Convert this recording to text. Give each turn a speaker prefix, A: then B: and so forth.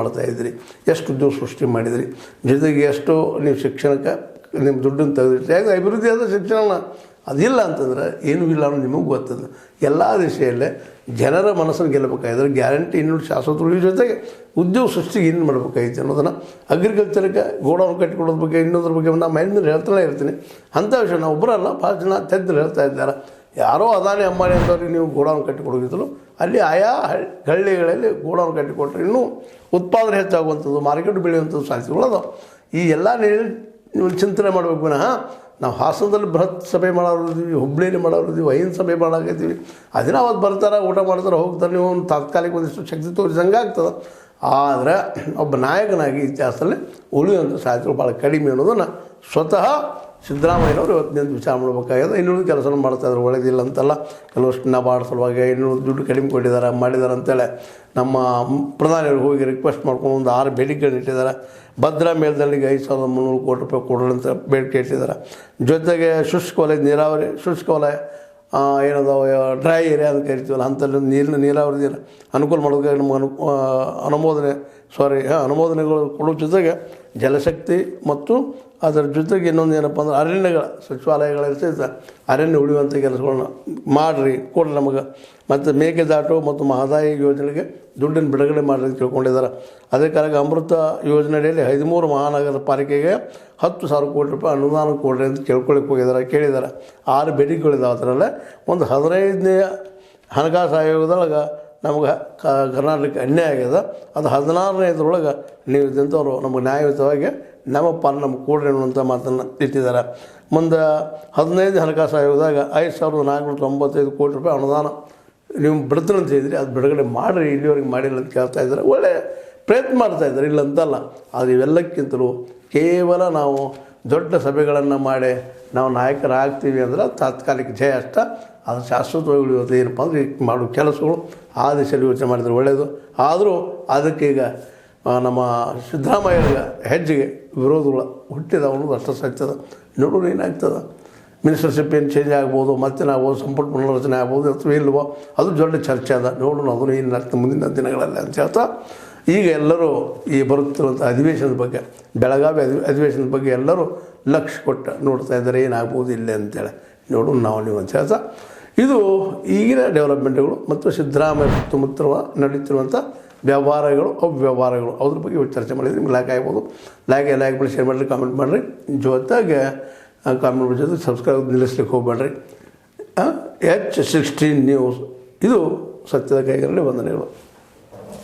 A: ಮಾಡ್ತಾಯಿದ್ರಿ, ಎಷ್ಟು ಉದ್ಯೋಗ ಸೃಷ್ಟಿ ಮಾಡಿದಿರಿ, ಜೊತೆಗೆ ಎಷ್ಟು ನೀವು ಶಿಕ್ಷಣಕ್ಕೆ ನಿಮ್ಮ ದುಡ್ಡನ್ನು ತೆಗೆದಿಟ್ಟು ಯಾಕೆ ಅಭಿವೃದ್ಧಿ ಆದ ಶಿಕ್ಷಣ ಅದಿಲ್ಲ ಅಂತಂದ್ರೆ ಏನೂ ಇಲ್ಲ ಅನ್ನೋ ನಿಮಗೆ ಗೊತ್ತದ. ಎಲ್ಲ ದಿಶೆಯಲ್ಲೇ ಜನರ ಮನಸ್ಸನ್ನು ಗೆಲ್ಲಬೇಕಾಗಿದ್ರೆ ಗ್ಯಾರಂಟಿ ಇನ್ನೂರು ಶಾಶ್ವತ ಉಳಿಯೋ ಜೊತೆಗೆ ಉದ್ಯೋಗ ಸೃಷ್ಟಿಗೆ ಏನು ಮಾಡಬೇಕಾಗಿತ್ತು ಅನ್ನೋದನ್ನು ಅಗ್ರಿಕಲ್ಚರ್ಗೆ ಗೋಡೌನ್ ಕಟ್ಟಿಕೊಡೋದ್ರ ಬಗ್ಗೆ ಇನ್ನೊಂದ್ರ ಬಗ್ಗೆ ನಾನು ಮೈಂಡ್ ಹೇಳ್ತಾನೆ ಇರ್ತೀನಿ. ಅಂಥ ವಿಷಯ ನಾವು ಒಬ್ಬರಲ್ಲ ಭಾಳ ಜನ ತೆಗೆದು ಹೇಳ್ತಾ ಇದ್ದಾರೆ. ಯಾರೋ ಅದಾನಿ ಅಂಬಾನಿ ಅಂತವ್ರಿಗೆ ನೀವು ಗೋಡೌನ್ ಕಟ್ಟಿಕೊಡೋಗಿದ್ರು ಅಲ್ಲಿ ಆಯಾ ಹಳ್ಳಿಗಳಲ್ಲಿ ಗೋಡೌನ್ ಕಟ್ಟಿಕೊಟ್ರೆ ಇನ್ನೂ ಉತ್ಪಾದನೆ ಹೆಚ್ಚಾಗುವಂಥದ್ದು, ಮಾರ್ಕೆಟ್ ಬೆಳೆಯುವಂಥದ್ದು ಸಾಧ್ಯತೆಗಳದು. ಈ ಎಲ್ಲ ನೀವು ಚಿಂತನೆ ಮಾಡಬೇಕು ವಿನಃ ನಾವು ಹಾಸನದಲ್ಲಿ ಬೃಹತ್ ಸಭೆ ಮಾಡೋರಿದ್ದೀವಿ, ಹುಬ್ಬಳ್ಳಿಯಲ್ಲಿ ಮಾಡೋರಿದ್ದೀವಿ, ಐನ್ ಸಭೆ ಮಾಡಾಕತ್ತೀವಿ, ಅದನ್ನ ಅವತ್ತು ಬರ್ತಾರೆ, ಊಟ ಮಾಡ್ತಾರೆ, ಹೋಗ್ತಾರೆ, ನೀವು ಒಂದು ತಾತ್ಕಾಲಿಕ ಒಂದಿಷ್ಟು ಶಕ್ತಿ ತೋರಿಸಂಗೆ ಆಗ್ತದೆ. ಆದರೆ ಒಬ್ಬ ನಾಯಕನಾಗಿ ಇತಿಹಾಸದಲ್ಲಿ ಉಳಿಯುವಂಥ ಸಾಧ್ಯತೆಗಳು ಭಾಳ ಕಡಿಮೆ ಅನ್ನೋದನ್ನು ಸ್ವತಃ ಸಿದ್ದರಾಮಯ್ಯನವರು ಇವತ್ತಿನಿಂದ ವಿಚಾರ ಮಾಡಬೇಕಾಗಿದೆ. ಇನ್ನೂರು ಕೆಲಸ ಮಾಡ್ತಾಯಿದ್ರು, ಒಳ್ಳೆಯದಿಲ್ಲ ಅಂತಲ್ಲ, ಕೆಲವಷ್ಟು ನಬಾರ್ಡ್ ಸಲುವಾಗಿ ಇನ್ನೂರು ದುಡ್ಡು ಕಡಿಮೆ ಮಾಡಿದ್ದಾರೆ ಅಂತೇಳಿ ನಮ್ಮ ಪ್ರಧಾನಿಯವರು ಹೋಗಿ ರಿಕ್ವೆಸ್ಟ್ ಮಾಡ್ಕೊಂಡು ಒಂದು 6 ಬೇಡಿಕೆಗಳನ್ನ ಇಟ್ಟಿದ್ದಾರೆ. ಭದ್ರಾ ಮೇಲ್ದಂಡಿಗೆ 5300 ಕೋಟಿ ರೂಪಾಯಿ ಕೊಡೋಣ ಅಂತ ಬೇಡಿಕೆ ಇಟ್ಟಿದ್ದಾರೆ. ಜೊತೆಗೆ ಶುಷ್ಕ ವಲಯ, ನೀರಾವರಿ ಶುಷ್ಕ ವಲಯ ಏನದಾವ ಡ್ರೈ ಏರಿಯಾ ಅಂತ ಕರಿತೀವಲ್ಲ, ಅಂಥಲ್ಲಿ ನೀರಾವರಿ ಅನುಕೂಲ ಮಾಡೋದಕ್ಕೆ ನಮಗೆ ಅನುಮೋದನೆಗಳು ಕೊಡೋ ಜೊತೆಗೆ ಜಲಶಕ್ತಿ ಮತ್ತು ಅದರ ಜೊತೆಗೆ ಇನ್ನೊಂದು ಏನಪ್ಪ ಅಂದ್ರೆ ಅರಣ್ಯಗಳ ಸಚಿವಾಲಯಗಳಿರ್ತೈತೆ, ಅರಣ್ಯ ಉಳಿಯುವಂಥ ಕೆಲಸಗಳನ್ನ ಮಾಡಿರಿ ಕೊಡ್ರಿ ನಮಗೆ. ಮತ್ತು ಮೇಕೆದಾಟು ಮತ್ತು ಮಹದಾಯಿ ಯೋಜನೆಗೆ ದುಡ್ಡನ್ನು ಬಿಡುಗಡೆ ಮಾಡಿ ಅಂತ ತಿಳ್ಕೊಂಡಿದ್ದಾರೆ. ಅದೇ ಕಾಲಕ್ಕೆ ಅಮೃತ ಯೋಜನೆಯಲ್ಲಿ 13 ಮಹಾನಗರ ಪಾಲಿಕೆಗೆ 10,000 ಕೋಟಿ ರೂಪಾಯಿ ಅನುದಾನ ಕೊಡ್ರಿ ಅಂತ ಕೇಳಿದ್ದಾರೆ. 6 ಬೇಡಿಕೆಗಳಿದ್ದಾವೆ. ಅದರಲ್ಲೇ ಒಂದು 15ನೇ ಹಣಕಾಸು ಆಯೋಗದೊಳಗೆ ನಮ್ಗೆ ಕರ್ನಾಟಕಕ್ಕೆ ಅನ್ಯಾಯ ಆಗ್ಯದ. ಅದು 16ನೇದ್ರೊಳಗೆ ನೀವು ಇದ್ದಂಥವ್ರು ನಮಗೆ ನ್ಯಾಯಯುತವಾಗಿ ನಮ್ಮ ಪಾಲು ನಮ್ಗೆ ಕೊಡ್ರಿ ಅನ್ನುವಂಥ ಮಾತನ್ನು ಇಟ್ಟಿದ್ದಾರೆ. ಮುಂದೆ 15ನೇ ಹಣಕಾಸು ಆಯೋಗದಾಗ 5,495 ಕೋಟಿ ರೂಪಾಯಿ ಅನುದಾನ ನೀವು ಬಿಡ್ತೀನಿ ಅಂತ ಹೇಳಿದ್ರಿ, ಅದು ಬಿಡುಗಡೆ ಮಾಡಿರಿ, ಇಲ್ಲಿವರೆಗೆ ಮಾಡಿಲ್ಲ ಅಂತ ಕೇಳ್ತಾಯಿದ್ದಾರೆ. ಒಳ್ಳೆಯ ಪ್ರಯತ್ನ ಮಾಡ್ತಾಯಿದ್ದಾರೆ, ಇಲ್ಲ ಅಂತಲ್ಲ. ಆದರೆ ಇವೆಲ್ಲಕ್ಕಿಂತಲೂ ಕೇವಲ ನಾವು ದೊಡ್ಡ ಸಭೆಗಳನ್ನು ಮಾಡಿ ನಾವು ನಾಯಕರಾಗ್ತೀವಿ ಅಂದ್ರೆ ತಾತ್ಕಾಲಿಕ ಜಯ ಅಷ್ಟ. ಅದು ಶಾಶ್ವತವಾಗಿ ಉಳಿಯೋದು ಏನಪ್ಪ ಅಂದರೆ ಮಾಡೋ ಕೆಲಸಗಳು ಆ ದಿಶೆಯಲ್ಲಿ ಯೋಚನೆ ಮಾಡಿದರೆ ಒಳ್ಳೆಯದು. ಆದರೂ ಅದಕ್ಕೀಗ ನಮ್ಮ ಸಿದ್ದರಾಮಯ್ಯ ಹೆಜ್ಜೆಗೆ ವಿರೋಧಗಳು ಹುಟ್ಟಿದವು ಅನ್ನೋದು ಅಷ್ಟು ಸತ್ಯದ. ನೋಡೋಣ ಏನಾಗ್ತದೆ. ಮಿನಿಸ್ಟರ್ಶಿಪ್ ಏನು ಚೇಂಜ್ ಆಗ್ಬೋದು, ಮತ್ತೇನಾಗ್ಬೋದು, ಸಂಪುಟ ಪುನರ್ರಚನೆ ಆಗ್ಬೋದು ಅಥವಾ ಇಲ್ವೋ, ಅದು ದೊಡ್ಡ ಚರ್ಚೆ ಅದ. ನೋಡೋಣ ಅದನ್ನು ಏನಾಗ್ತದೆ ಮುಂದಿನ ದಿನಗಳಲ್ಲಿ ಅಂತ ಹೇಳ್ತಾ ಈಗ ಎಲ್ಲರೂ ಈ ಬರುತ್ತಿರುವಂಥ ಅಧಿವೇಶನದ ಬಗ್ಗೆ, ಬೆಳಗಾವಿ ಅಧಿವೇಶನದ ಬಗ್ಗೆ ಎಲ್ಲರೂ ಲಕ್ಷ್ಯ ಕೊಟ್ಟು ನೋಡ್ತಾ ಇದ್ದಾರೆ ಏನಾಗ್ಬೋದು ಇಲ್ಲೇ ಅಂತೇಳಿ. ನೋಡೋಣ ನೀವು ಅಂತ ಹೇಳ್ತಾ ಇದು ಈಗಿನ ಡೆವಲಪ್ಮೆಂಟ್ಗಳು ಮತ್ತು ಸಿದ್ದರಾಮಯ್ಯ ಸುತ್ತಮುತ್ತ ನಡೀತಿರುವಂಥ ವ್ಯವಹಾರಗಳು ಅವ್ಯವಹಾರಗಳು ಅದ್ರ ಬಗ್ಗೆ ಚರ್ಚೆ ಮಾಡಿದ್ರೆ ನಿಮ್ಗೆ ಲೈಕ್ ಆಗ್ಬೋದು. ಲೈಕ್ ಮಾಡಿ ಶೇರ್ ಮಾಡಿರಿ, ಕಾಮೆಂಟ್ ಮಾಡಿರಿ. ಜೊತೆಗೆ ಕಾಮೆಂಟ್ ಜೊತೆ ಸಬ್ಸ್ಕ್ರೈಬ್ ನಿಲ್ಲಿಸ್ಲಿಕ್ಕೆ ಹೋಗ್ಬೇಡ್ರಿ. H16 ನ್ಯೂಸ್ ಇದು ಸತ್ಯದ ಕೈಗಳಲ್ಲಿ ವಂದನೆಗಳು.